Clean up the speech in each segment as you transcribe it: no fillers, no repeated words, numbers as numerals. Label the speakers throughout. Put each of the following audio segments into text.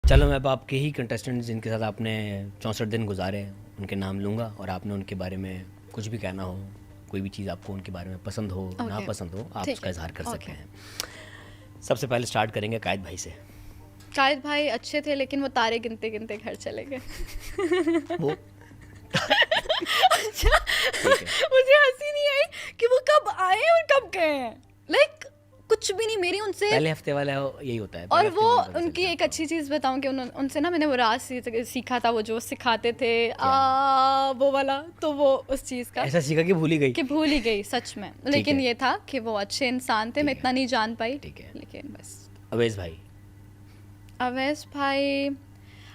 Speaker 1: चलो मैं अब आपके ही कंटेस्टेंट जिनके साथ आपने 64 दिन गुजारे हैं उनके नाम लूँगा और आपने उनके बारे में कुछ भी कहना हो, कोई भी चीज़ आपको उनके बारे में पसंद हो ना पसंद हो, आप उसका इजहार कर सकते हैं। सबसे पहले स्टार्ट करेंगे कायद भाई से।
Speaker 2: कायद भाई अच्छे थे लेकिन वो तारे गिनते गिनते घर चले गए।
Speaker 1: वो
Speaker 2: अच्छा, मुझे हंसी नहीं आई कि वो कब आए और कब गए हैं। लाइक कुछ भी नहीं मेरी उनसे
Speaker 1: पहले हफ्ते वाला यही होता है।
Speaker 2: और वो उनकी एक अच्छी चीज़ बताऊं कि उनसे ना मैंने वो राज सीखा था, वो जो सिखाते थे वो वाला, तो वो उस चीज़ का
Speaker 1: ऐसा सीखा कि भूल ही गई
Speaker 2: सच में। लेकिन ये था कि वो अच्छे इंसान थे, मैं इतना नहीं जान पाई।
Speaker 1: ठीक है,
Speaker 2: लेकिन बस।
Speaker 1: अवैस भाई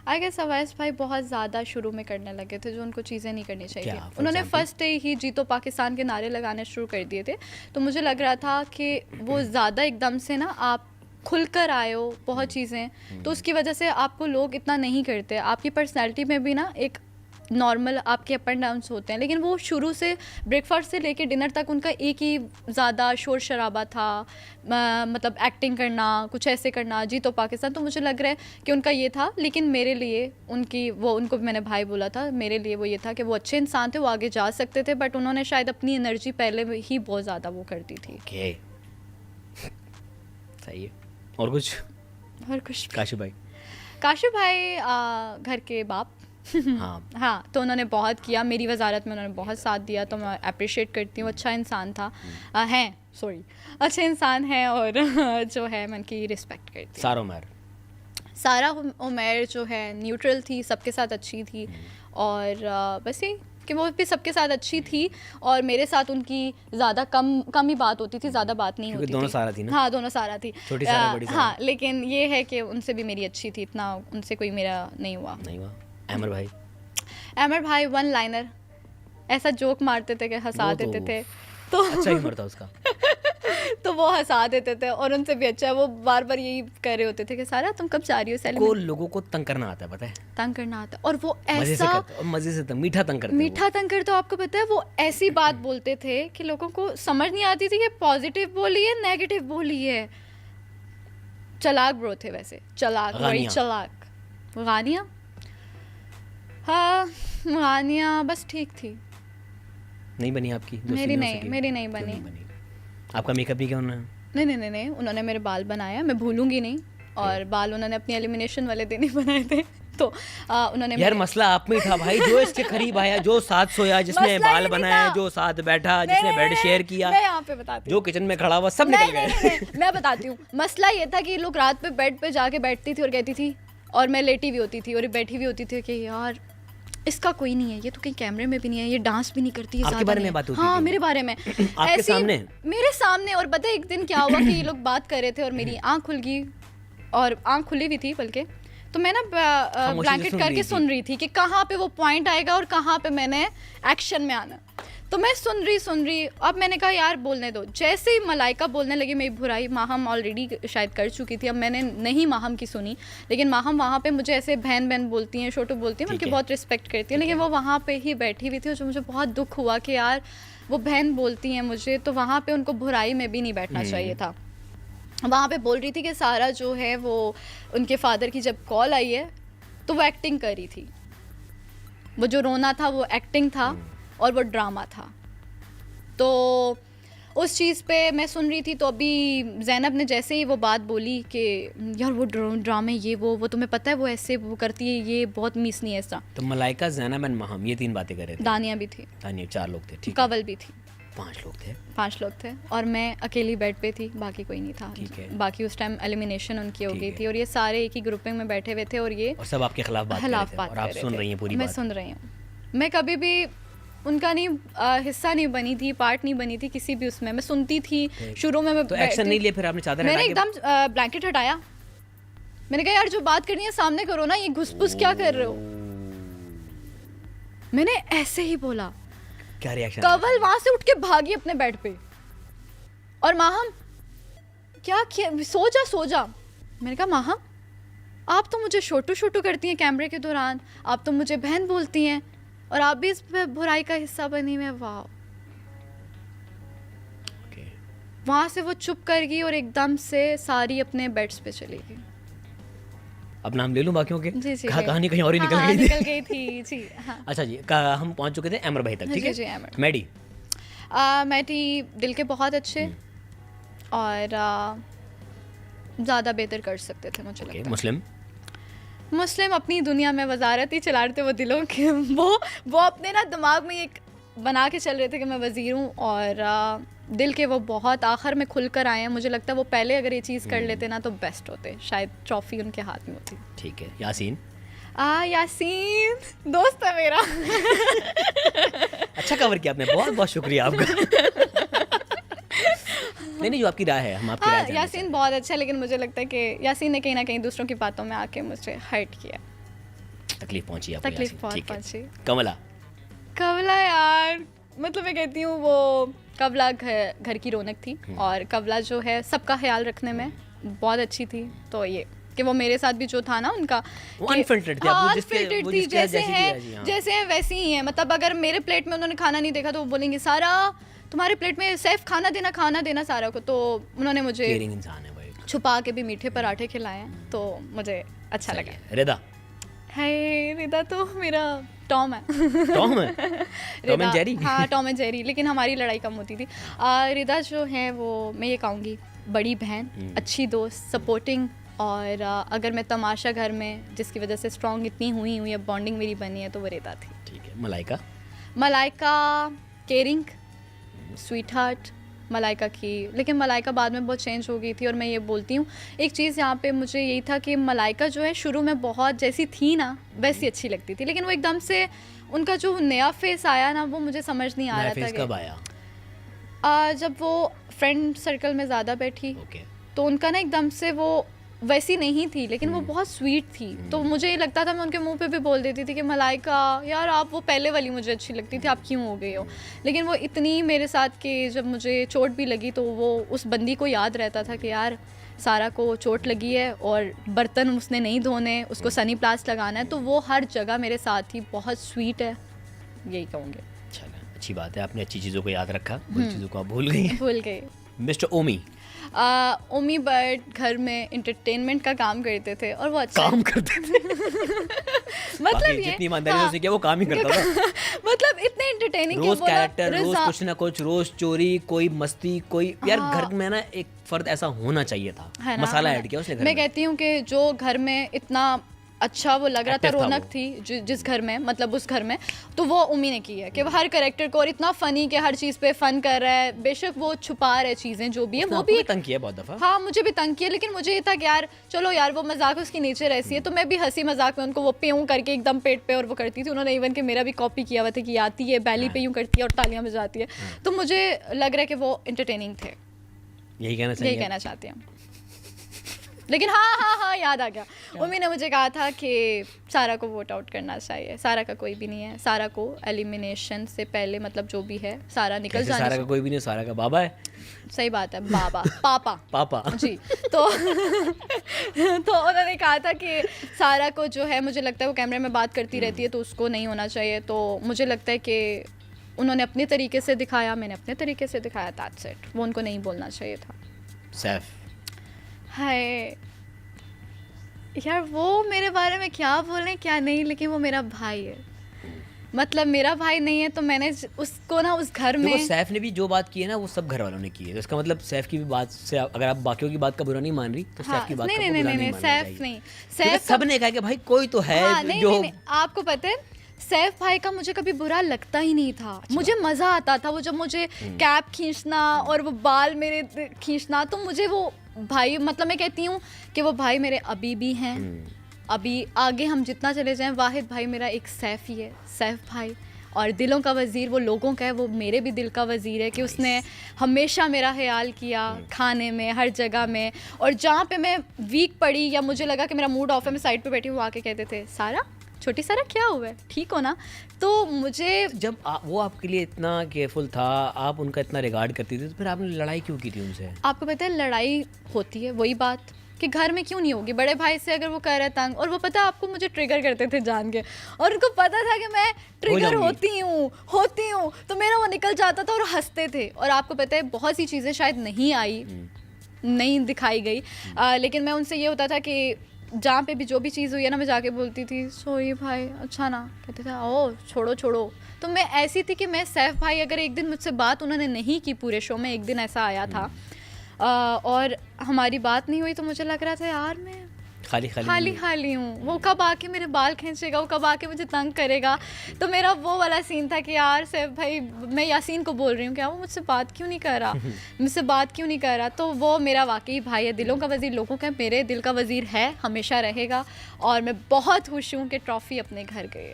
Speaker 2: आई गेस अवैस भाई बहुत ज़्यादा शुरू में करने लगे थे जो उनको चीज़ें नहीं करनी चाहिए थी। उन्होंने फर्स्ट डे ही जीतो पाकिस्तान के नारे लगाने शुरू कर दिए थे, तो मुझे लग रहा था कि वो ज़्यादा एकदम से ना आप खुलकर आए हो बहुत चीज़ें, तो उसकी वजह से आपको लोग इतना नहीं करते। आपकी पर्सनैलिटी में भी ना एक नॉर्मल आपके अप एंड डाउन्स होते हैं, लेकिन वो शुरू से ब्रेकफास्ट से लेके डिनर तक उनका एक ही ज़्यादा शोर शराबा था, मतलब एक्टिंग करना, कुछ ऐसे करना, जी तो पाकिस्तान। तो मुझे लग रहा है कि उनका ये था। लेकिन मेरे लिए उनको मैंने भाई बोला था, मेरे लिए वो ये था कि वो अच्छे इंसान थे, वो आगे जा सकते थे, बट उन्होंने शायद अपनी एनर्जी पहले ही बहुत ज़्यादा वो कर दी थी।
Speaker 1: सही है। और कुछ
Speaker 2: काशु भाई घर के बाप। हाँ, तो उन्होंने बहुत किया, मेरी वजारत में उन्होंने बहुत साथ दिया, तो मैं अप्रिशिएट करती हूँ। अच्छा इंसान था, अच्छे इंसान है, और जो है मैं उनकी रिस्पेक्ट करती हूँ। सारा उमर जो है न्यूट्रल थी, सबके साथ अच्छी थी, और बस ये कि वो भी सबके साथ अच्छी थी, और मेरे साथ उनकी ज़्यादा कम ही बात होती थी, ज़्यादा बात नहीं होती
Speaker 1: दोनों सारा थी ना?
Speaker 2: हाँ, दोनों सारा थी,
Speaker 1: छोटी सारा, बड़ी सारा।
Speaker 2: हाँ, लेकिन ये है कि उनसे भी मेरी अच्छी थी, इतना उनसे कोई मेरा नहीं हुआ। अमर भाई वन लाइनर, ऐसा जोक मारते थे कि हंसा देते थे, तो
Speaker 1: अच्छा ह्यूमर था उसका।
Speaker 2: तो वो हंसा देते थे, और उनसे भी अच्छा वो बार बार यही कर रहे होते थे कि सारा तुम कब जा रही हो सेलिब्रेट।
Speaker 1: को लोगों को तंग करना आता है, पता है,
Speaker 2: तंग करना आता है, और वो ऐसा
Speaker 1: मजे से मीठा तंग करते
Speaker 2: हो। आपको पता है वो ऐसी बात बोलते थे कि लोगों को समझ नहीं आती थी कि पॉजिटिव बोली है नेगेटिव बोली है। चलाक ब्रो थे वैसे, वही चलाक। गानिया, हाँ, गानिया बस ठीक थी,
Speaker 1: नहीं बनी आपकी?
Speaker 2: मेरी नहीं बनी।
Speaker 1: आपका मेकअप भी क्या उन्होंने?
Speaker 2: नहीं, उन्होंने मेरे बाल बनाया, मैं भूलूंगी नहीं। और बाल उन्होंने अपनी एलिमिनेशन वाले दिन ही बनाए थे, तो उन्होंने
Speaker 1: यार मसला आप में था भाई, जो इसके करीब आया, जो साथ सोया, जिसने बाल बनाया, जो साथ बैठा, जिसने बेड शेयर किया,
Speaker 2: मैं यहाँ पे बताती
Speaker 1: जो किचन में खड़ा हुआ, सब निकल गए।
Speaker 2: मैं बताती हूँ, मसला ये था कि लोग रात पे बेड पे जाके बैठती थी और कहती थी, और मैं लेटी भी होती थी और बैठी भी होती थी कि यार इसका कोई नहीं है, ये तो कहीं कैमरे में भी नहीं है, ये डांस भी नहीं करती है।
Speaker 1: आपके बारे में बात होती
Speaker 2: हाँ, मेरे बारे में
Speaker 1: आपके सामने,
Speaker 2: मेरे सामने। और पता है एक दिन क्या हुआ कि ये लोग बात कर रहे थे और मेरी आँख खुल गई, और आँख खुली हुई थी बल्कि, तो मैं ना ब्लैंकेट करके सुन रही थी कि कहाँ पे वो पॉइंट आएगा और कहाँ पे मैंने एक्शन में आना। तो मैं सुन रही, अब मैंने कहा यार बोलने दो। जैसे ही मलाइका बोलने लगी, मेरी बुराई माहम ऑलरेडी शायद कर चुकी थी, अब मैंने नहीं माहम की सुनी, लेकिन माहम वहाँ पे मुझे ऐसे बहन बोलती हैं, छोटू बोलती हैं, मैं उनकी बहुत रिस्पेक्ट करती हूँ, लेकिन वो वहाँ पे ही बैठी हुई थी, और जो मुझे बहुत दुख हुआ कि यार वो बहन बोलती हैं मुझे, तो वहाँ पे उनको बुराई में भी नहीं बैठना चाहिए था। वहाँ पे बोल रही थी कि सारा जो है वो उनके फादर की जब कॉल आई है तो वो एक्टिंग कर रही थी, वो जो रोना था वो एक्टिंग था और वो ड्रामा था। तो उस चीज़ पे मैं सुन रही थी, तो अभी ज़ैनब ने जैसे ही वो बात बोली कि यार वो ड्रामे ये वो तुम्हें पता है वो ऐसे वो करती है, ये बहुत मीस नहीं है ऐसा।
Speaker 1: तो मलाइका, ज़ैनब एंड महम, ये 3 बातें कर रहे थे।
Speaker 2: दानिया भी थी,
Speaker 1: 4 लोग थे, ठीक।
Speaker 2: कवल भी थी,
Speaker 1: 5 लोग थे,
Speaker 2: और मैं अकेली बेड पे थी, बाकी कोई नहीं था,
Speaker 1: ठीक है।
Speaker 2: बाकी उस टाइम एलिमिनेशन उनकी हो गई थी, और ये सारे एक ही ग्रुपिंग में बैठे हुए थे, और ये
Speaker 1: सब आपके खिलाफ बात कर रहे थे, और आप सुन रही हैं पूरी बात।
Speaker 2: मैं सुन रही हूँ, मैं कभी भी उनका हिस्सा नहीं बनी थी, पार्ट नहीं बनी थी किसी भी उसमें, मैं सुनती थी शुरू में। मैं
Speaker 1: तो एक्शन नहीं लिया, फिर आपने चादर
Speaker 2: मैंने एकदम ब्लैंकेट हटाया, मैंने कहा यार जो बात करनी है सामने करो ना, ये घुस-पुस क्या कर रहे हो, मैंने ऐसे ही बोला।
Speaker 1: क्या रिएक्शन?
Speaker 2: कवल वहां से उठ के भागी अपने बेड पे, और माहम क्या सो जा। मैंने कहा माहम आप तो मुझे छोटू करती हैं कैमरे के दौरान, आप तो मुझे बहन बोलती हैं, और आप भी इस बुराई का हिस्सा बनी हुई। वाह, वहाँ से वो चुप कर गई और एकदम से सारी अपने बेड्स पे चली गई।
Speaker 1: अब नाम ले लूँ बाकियों के?
Speaker 2: जी जी
Speaker 1: कहानी कहीं और ही निकल गई थी।
Speaker 2: निकल गई थी जी। हाँ
Speaker 1: अच्छा जी, हम पहुंच चुके थे अमर भाई तक, ठीक
Speaker 2: जी
Speaker 1: है?
Speaker 2: जी अमर।
Speaker 1: मैडी?
Speaker 2: मैडी दिल के बहुत अच्छे और ज़्यादा बेहतर कर सकते थे मुझे लगता है।
Speaker 1: मुस्लिम?
Speaker 2: मुस्लिम अपनी दुनिया में वजारत ही चलाते वो दिलों के वो अपने ना दिमाग में एक बना के चल रहे थे कि मैं वज़ीर हूँ, और दिल के वो बहुत आखिर में खुल कर आए हैं। मुझे लगता है वो पहले अगर ये चीज़ कर लेते ना तो बेस्ट होते, शायद ट्रॉफी उनके हाथ में होती।
Speaker 1: ठीक है। यासीन?
Speaker 2: यासीन दोस्त है मेरा।
Speaker 1: अच्छा कवर किया आपने, बहुत बहुत शुक्रिया आपका। नहीं, जो आपकी राय है, हम आपकी राय जानना
Speaker 2: यासीन
Speaker 1: चाहते
Speaker 2: बहुत अच्छा है, लेकिन मुझे लगता है कि यासीन ने कहीं ना कहीं दूसरों की बातों में आके मुझे हर्ट किया,
Speaker 1: हैं। तकलीफ पहुंची आपको?
Speaker 2: तकलीफ
Speaker 1: यासीन,
Speaker 2: बहुत
Speaker 1: ठीक है।
Speaker 2: पहुंची।
Speaker 1: कमला?
Speaker 2: कवला यार, मतलब मैं कहती हूँ वो कवला घर की रौनक थी, और कवला जो है सबका ख्याल रखने में बहुत अच्छी थी। तो ये कि वो मेरे साथ भी जो था ना उनका,
Speaker 1: वो अनफिल्टर्ड थी, आप वो
Speaker 2: अनफिल्टर्ड
Speaker 1: वो
Speaker 2: थी,
Speaker 1: जिसके
Speaker 2: जैसे
Speaker 1: जैसी
Speaker 2: हैं
Speaker 1: थी, हाँ।
Speaker 2: जैसे हैं वैसी ही है। मतलब अगर मेरे प्लेट में उन्होंने खाना नहीं देखा तो वो बोलेंगे सारा तुम्हारे प्लेट में सैफ खाना देना सारा को। तो उन्होंने मुझे
Speaker 1: केयरिंग इंसान है भाई।
Speaker 2: छुपा के भी मीठे पराठे खिलाए हैं, तो मुझे अच्छा
Speaker 1: सही
Speaker 2: लगा।
Speaker 1: है। रिदा?
Speaker 2: है रिदा तो मेरा टॉम है।
Speaker 1: टॉम है? Tom and Jerry?
Speaker 2: हाँ टॉम एंड जेरी, लेकिन हमारी लड़ाई कम होती थी। रिदा जो है वो मैं ये कहूँगी बड़ी बहन, अच्छी दोस्त, सपोर्टिंग, और अगर मैं तमाशा घर में जिसकी वजह से स्ट्रॉन्ग इतनी हुई हूँ या बॉन्डिंग मेरी बनी है तो वो रिदा थी।
Speaker 1: ठीक है। Malaika?
Speaker 2: Malaika caring, sweet heart Malaika की, लेकिन मलाइका बाद में बहुत चेंज हो गई थी। और मैं ये बोलती हूँ एक चीज़ यहाँ पे मुझे यही था कि मलाइका जो है शुरू में बहुत जैसी थी ना वैसी अच्छी लगती थी, लेकिन वो एकदम से उनका जो नया फेस आया ना वो मुझे समझ नहीं आ रहा था।
Speaker 1: कब आया?
Speaker 2: जब वो फ्रेंड सर्कल में ज़्यादा बैठी
Speaker 1: ओके।
Speaker 2: तो उनका ना एकदम से वो वैसी नहीं थी, लेकिन वो बहुत स्वीट थी। तो मुझे ये लगता था, मैं उनके मुंह पे भी बोल देती थी कि मलाइका यार आप वो पहले वाली मुझे अच्छी लगती थी, आप क्यों हो गए हो। लेकिन वो इतनी मेरे साथ कि जब मुझे चोट भी लगी तो वो उस बंदी को याद रहता था कि यार सारा को चोट लगी है और बर्तन उसने नहीं धोने, उसको सनी प्लास्ट लगाना है, तो वो हर जगह मेरे साथ ही बहुत स्वीट है, यही कहूँगी।
Speaker 1: अच्छा, अच्छी बात है, आपने अच्छी चीज़ों को याद रखा, बुरी चीज़ों को आप भूल गई। Mister Omi?
Speaker 2: ओमी बट घर में इंटरटेनमेंट का काम करते थे और वो अच्छा
Speaker 1: काम करते थे।
Speaker 2: मतलब ये
Speaker 1: जितनी ईमानदारी से उसे किया वो काम ही करता था।
Speaker 2: मतलब इतने एंटरटेनिंग
Speaker 1: रोज कैरेक्टर, रोज कुछ ना कुछ, रोज चोरी, कोई मस्ती, कोई यार घर में ना एक फर्द ऐसा होना चाहिए था, मसाला ऐड किया उसने घर में।
Speaker 2: मैं कहती हूँ कि जो घर में इतना अच्छा वो लग रहा था, रौनक थी जिस घर में, मतलब उस घर में, तो वो उम्मी ने की है कि वो हर कैरेक्टर को, और इतना फनी कि हर चीज़ पे फन कर रहा है, बेशक वो छुपा रहा है चीज़ें जो भी है, वो भी
Speaker 1: तंग किया बहुत दफ़ा।
Speaker 2: हाँ मुझे भी तंग किया, लेकिन मुझे ये था कि यार चलो यार वो मजाक उसकी नेचर ऐसी है, तो मैं भी हंसी मजाक में उनको वो पेयूं करके एकदम पेट पे और वो करती थी। उन्होंने इवन कि मेरा भी कॉपी किया हुआ था कि आती है बैली पे यूं करती है और तालियां बजाती है, तो मुझे लग रहा है कि वो एंटरटेनिंग थे।
Speaker 1: यही कहना
Speaker 2: चाहती हूँ। लेकिन हाँ याद आ गया, उम्मी ने मुझे कहा था कि सारा को वोट आउट करना चाहिए। सारा का कोई भी नहीं है, सारा को एलिमिनेशन से पहले, मतलब जो भी है सारा निकल जाना।
Speaker 1: सारा का कोई भी नहीं, सारा का बाबा है।
Speaker 2: सही बात है, बाबा पापा जी। तो उन्होंने कहा था कि सारा को जो है, मुझे लगता है वो कैमरे में बात करती रहती है तो उसको नहीं होना चाहिए। तो मुझे लगता है कि उन्होंने अपने तरीके से दिखाया, मैंने अपने तरीके से दिखाया, दैट्स इट। वो उनको नहीं बोलना चाहिए था।
Speaker 1: सैफ?
Speaker 2: हाय यार वो मेरे बारे में क्या बोलें क्या नहीं, लेकिन वो मेरा भाई है। मतलब मेरा भाई नहीं है तो मैंने उसको ना उस घर में,
Speaker 1: सैफ ने भी जो बात की है ना वो सब घर वालों ने की है, तो इसका मतलब सैफ की भी बात से अगर आप बाकियों की बात का बुरा नहीं मान रही तो सैफ की बात का बुरा नहीं मानना चाहिए। सैफ सब ने कहा कि भाई कोई तो है जो,
Speaker 2: आपको पता है सैफ भाई का मुझे कभी बुरा लगता ही नहीं था। मुझे मज़ा आता था वो जब मुझे कैप खींचना और वो बाल मेरे खींचना, तो मुझे वो भाई, मतलब मैं कहती हूँ कि वो भाई मेरे अभी भी हैं। अभी आगे हम जितना चले जाएं, वाहिद भाई मेरा एक सैफ ही है, सैफ भाई। और दिलों का वज़ीर वो लोगों का है, वो मेरे भी दिल का वज़ीर है कि उसने हमेशा मेरा ख्याल किया, खाने में, हर जगह में। और जहाँ पे मैं वीक पड़ी या मुझे लगा कि मेरा मूड ऑफ है, मैं साइड पे बैठी हूँ, आके कहते थे सारा, छोटी सारा क्या हुआ है, ठीक हो ना। तो मुझे
Speaker 1: जब वो आपके लिए इतना केयरफुल था, आप उनका इतना रिगार्ड करती थी, तो फिर आपने लड़ाई क्यों की थी उनसे?
Speaker 2: आपको पता है लड़ाई होती है, वही बात कि घर में क्यों नहीं होगी। बड़े भाई से अगर वो कह रहे तंग, और वो पता है आपको मुझे ट्रिगर करते थे जान के, और उनको पता था कि मैं ट्रिगर होती हूँ तो मेरा वो निकल जाता था और हंसते थे। और आपको पता है बहुत सी चीज़ें शायद नहीं आई, नहीं दिखाई गई, लेकिन मैं उनसे ये होता था कि जहाँ पे भी जो भी चीज़ हुई है ना, मैं जाके बोलती थी सॉरी भाई, अच्छा ना, कहते थे ओ छोड़ो छोड़ो। तो मैं ऐसी थी कि मैं सैफ भाई, अगर एक दिन मुझसे बात उन्होंने नहीं की पूरे शो में, एक दिन ऐसा आया था और हमारी बात नहीं हुई, तो मुझे लग रहा था यार मैं खाली हूँ, वो कब आके मेरे बाल खींचेगा, वो कब आके मुझे तंग करेगा। तो मेरा वो वाला सीन था कि यार सैफ भाई, मैं यासीन को बोल रही हूँ क्या वो मुझसे बात क्यों नहीं कर रहा, तो वो मेरा वाकई भाई है, दिलों का वज़ीर, लोगों का मेरे दिल का वज़ीर है, हमेशा रहेगा। और मैं बहुत खुश हूँ कि ट्रॉफ़ी अपने घर गई है।